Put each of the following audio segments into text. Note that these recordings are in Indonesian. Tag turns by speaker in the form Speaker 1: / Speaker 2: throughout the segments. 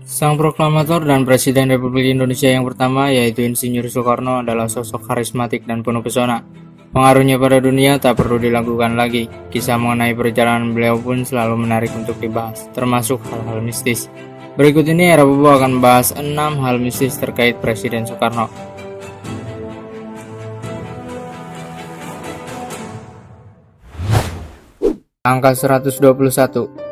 Speaker 1: Sang proklamator dan Presiden Republik Indonesia yang pertama, yaitu Insinyur Soekarno, adalah sosok karismatik dan penuh pesona. Pengaruhnya pada dunia tak perlu dilakukan lagi. Kisah mengenai perjalanan beliau pun selalu menarik untuk dibahas, termasuk hal-hal mistis. Berikut ini Era Bobo akan membahas 6 hal mistis terkait Presiden Soekarno. Angka 121.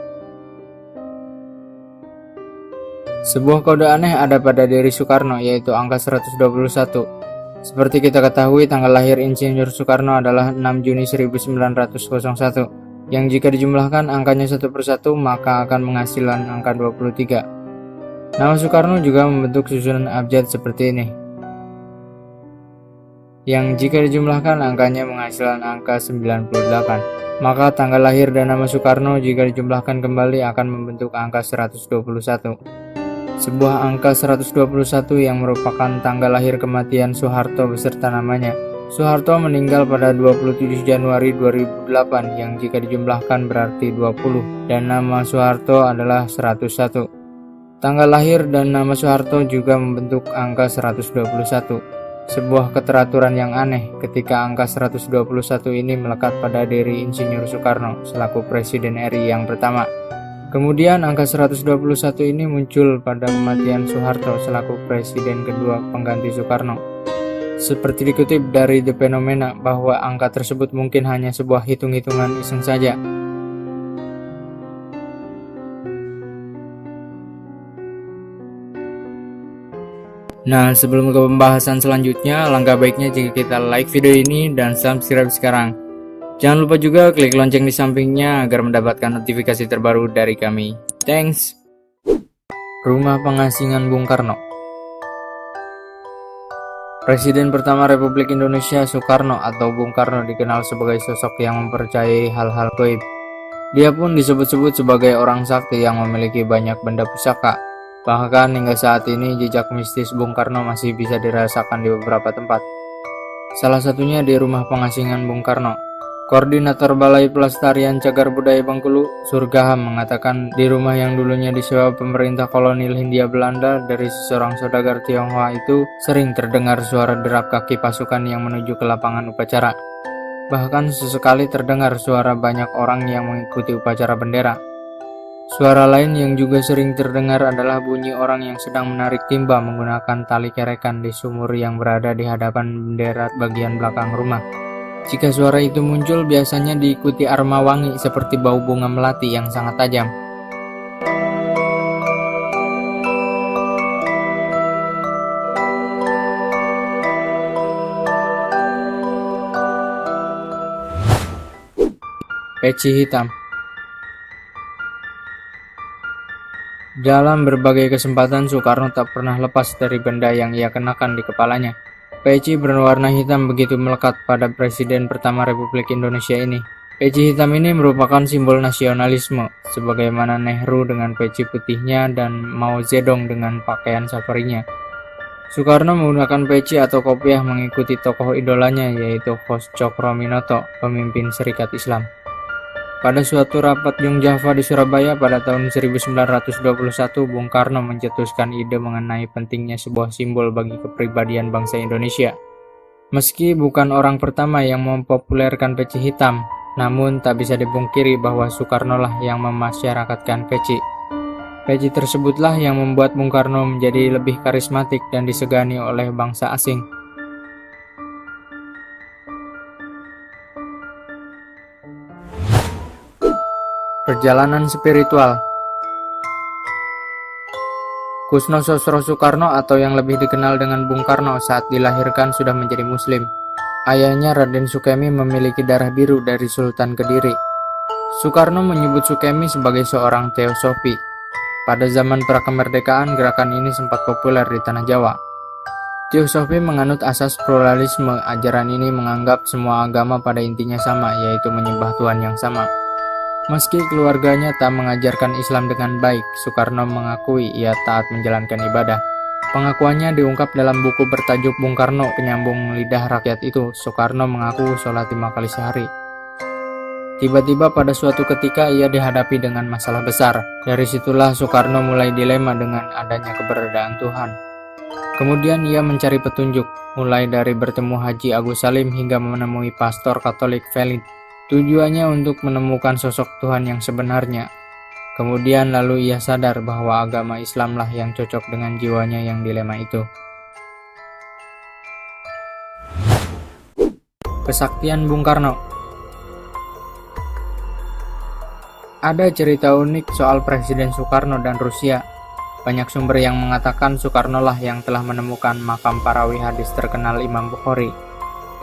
Speaker 1: Sebuah kode aneh ada pada diri Soekarno, yaitu angka 121. Seperti kita ketahui, tanggal lahir Insinyur Soekarno adalah 6 Juni 1901, yang jika dijumlahkan angkanya satu persatu maka akan menghasilkan angka 23. Nama Soekarno juga membentuk susunan abjad seperti ini, yang jika dijumlahkan angkanya menghasilkan angka 98. Maka tanggal lahir dan nama Soekarno jika dijumlahkan kembali akan membentuk angka 121. Sebuah angka 121 yang merupakan tanggal lahir kematian Soeharto beserta namanya. Soeharto meninggal pada 27 Januari 2008 yang jika dijumlahkan berarti 20, dan nama Soeharto adalah 101. Tanggal lahir dan nama Soeharto juga membentuk angka 121. Sebuah keteraturan yang aneh ketika angka 121 ini melekat pada diri Insinyur Soekarno selaku Presiden RI yang pertama. Kemudian angka 121 ini muncul pada kematian Soeharto selaku Presiden kedua pengganti Soekarno. Seperti dikutip dari The Phenomena bahwa angka tersebut mungkin hanya sebuah hitung-hitungan iseng saja. Nah, sebelum ke pembahasan selanjutnya, langkah baiknya jika kita like video ini dan subscribe sekarang. Jangan lupa juga klik lonceng di sampingnya agar mendapatkan notifikasi terbaru dari kami. Thanks. Rumah pengasingan Bung Karno. Presiden pertama Republik Indonesia Soekarno atau Bung Karno dikenal sebagai sosok yang mempercayai hal-hal gaib. Dia pun disebut-sebut sebagai orang sakti yang memiliki banyak benda pusaka. Bahkan hingga saat ini jejak mistis Bung Karno masih bisa dirasakan di beberapa tempat. Salah satunya di rumah pengasingan Bung Karno. Koordinator Balai Pelestarian Cagar Budaya Bengkulu, Surgaham, mengatakan di rumah yang dulunya disewa pemerintah kolonial Hindia Belanda dari seorang saudagar Tionghoa itu sering terdengar suara derap kaki pasukan yang menuju ke lapangan upacara. Bahkan sesekali terdengar suara banyak orang yang mengikuti upacara bendera. Suara lain yang juga sering terdengar adalah bunyi orang yang sedang menarik timba menggunakan tali kerekan di sumur yang berada di hadapan bendera bagian belakang rumah. Jika suara itu muncul, biasanya diikuti aroma wangi seperti bau bunga melati yang sangat tajam. Peci hitam. Dalam berbagai kesempatan, Soekarno tak pernah lepas dari benda yang ia kenakan di kepalanya. Peci berwarna hitam begitu melekat pada Presiden pertama Republik Indonesia ini. Peci hitam ini merupakan simbol nasionalisme, sebagaimana Nehru dengan peci putihnya dan Mao Zedong dengan pakaian safarinya. Soekarno menggunakan peci atau kopiah mengikuti tokoh idolanya, yaitu Kos Cokro-Minoto, pemimpin Serikat Islam. Pada suatu rapat Jong Java di Surabaya pada tahun 1921, Bung Karno mencetuskan ide mengenai pentingnya sebuah simbol bagi kepribadian bangsa Indonesia. Meski bukan orang pertama yang mempopulerkan peci hitam, namun tak bisa dipungkiri bahwa Soekarno lah yang memasyarakatkan peci. Peci tersebutlah yang membuat Bung Karno menjadi lebih karismatik dan disegani oleh bangsa asing. Perjalanan spiritual. Kusno Sosro Soekarno atau yang lebih dikenal dengan Bung Karno saat dilahirkan sudah menjadi muslim. Ayahnya Raden Sukemi memiliki darah biru dari Sultan Kediri. Soekarno menyebut Sukemi sebagai seorang teosofi. Pada zaman prakemerdekaan, gerakan ini sempat populer di tanah Jawa. Teosofi menganut asas pluralisme. Ajaran ini menganggap semua agama pada intinya sama, yaitu menyembah Tuhan yang sama. Meski keluarganya tak mengajarkan Islam dengan baik, Soekarno mengakui ia taat menjalankan ibadah. Pengakuannya diungkap dalam buku bertajuk Bung Karno, Penyambung Lidah Rakyat itu. Soekarno mengaku sholat 5 kali sehari. Tiba-tiba pada suatu ketika ia dihadapi dengan masalah besar. Dari situlah Soekarno mulai dilema dengan adanya keberadaan Tuhan. Kemudian ia mencari petunjuk, mulai dari bertemu Haji Agus Salim hingga menemui pastor Katolik Felix. Tujuannya untuk menemukan sosok Tuhan yang sebenarnya. Kemudian lalu ia sadar bahwa agama Islamlah yang cocok dengan jiwanya yang dilema itu. Kesaktian Bung Karno. Ada cerita unik soal Presiden Soekarno dan Rusia. Banyak sumber yang mengatakan Soekarno lah yang telah menemukan makam perawi hadis terkenal Imam Bukhari.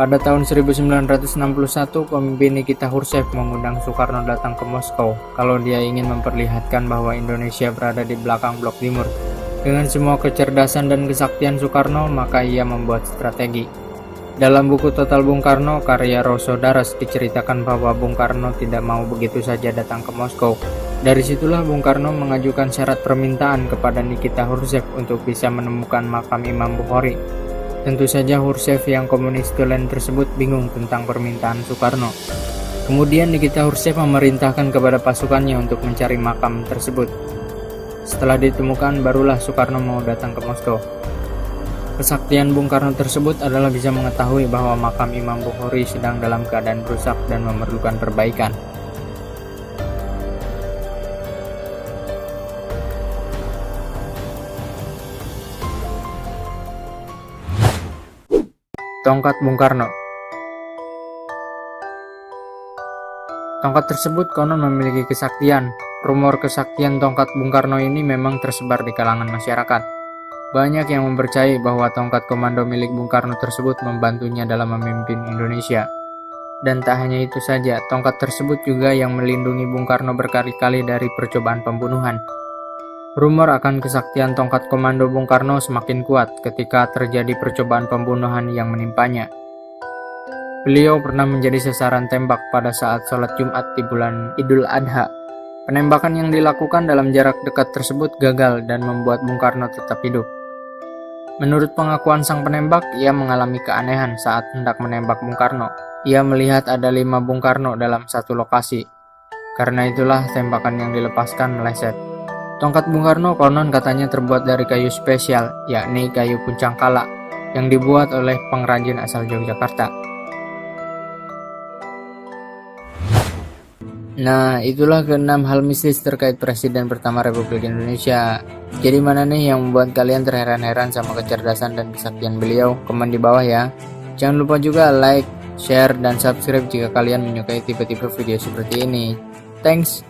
Speaker 1: Pada tahun 1961, pemimpin Nikita Khrushchev mengundang Soekarno datang ke Moskow kalau dia ingin memperlihatkan bahwa Indonesia berada di belakang blok timur. Dengan semua kecerdasan dan kesaktian Soekarno, maka ia membuat strategi. Dalam buku Total Bung Karno, karya Rosso Daras, diceritakan bahwa Bung Karno tidak mau begitu saja datang ke Moskow. Dari situlah Bung Karno mengajukan syarat permintaan kepada Nikita Khrushchev untuk bisa menemukan makam Imam Bukhari. Tentu saja Khrushchev yang komunis tulen tersebut bingung tentang permintaan Soekarno. Kemudian Nikita Khrushchev memerintahkan kepada pasukannya untuk mencari makam tersebut. Setelah ditemukan, barulah Soekarno mau datang ke Moskow. Kesaktian Bung Karno tersebut adalah bisa mengetahui bahwa makam Imam Bukhari sedang dalam keadaan rusak dan memerlukan perbaikan. Tongkat Bung Karno. Tongkat tersebut konon memiliki kesaktian. Rumor kesaktian tongkat Bung Karno ini memang tersebar di kalangan masyarakat. Banyak yang mempercayai bahwa tongkat komando milik Bung Karno tersebut membantunya dalam memimpin Indonesia. Dan tak hanya itu saja, tongkat tersebut juga yang melindungi Bung Karno berkali-kali dari percobaan pembunuhan. Rumor akan kesaktian tongkat komando Bung Karno semakin kuat ketika terjadi percobaan pembunuhan yang menimpanya. Beliau pernah menjadi sasaran tembak pada saat sholat Jumat di bulan Idul Adha. Penembakan yang dilakukan dalam jarak dekat tersebut gagal dan membuat Bung Karno tetap hidup. Menurut pengakuan sang penembak, ia mengalami keanehan saat hendak menembak Bung Karno. Ia melihat ada 5 Bung Karno dalam satu lokasi. Karena itulah tembakan yang dilepaskan meleset. Tongkat Bung Karno konon katanya terbuat dari kayu spesial, yakni kayu puncang kala, yang dibuat oleh pengrajin asal Yogyakarta. Nah, itulah ke-6 hal mistis terkait Presiden pertama Republik Indonesia. Jadi mana nih yang membuat kalian terheran-heran sama kecerdasan dan kesaktian beliau? Komen di bawah ya. Jangan lupa juga like, share, dan subscribe jika kalian menyukai tipe-tipe video seperti ini. Thanks.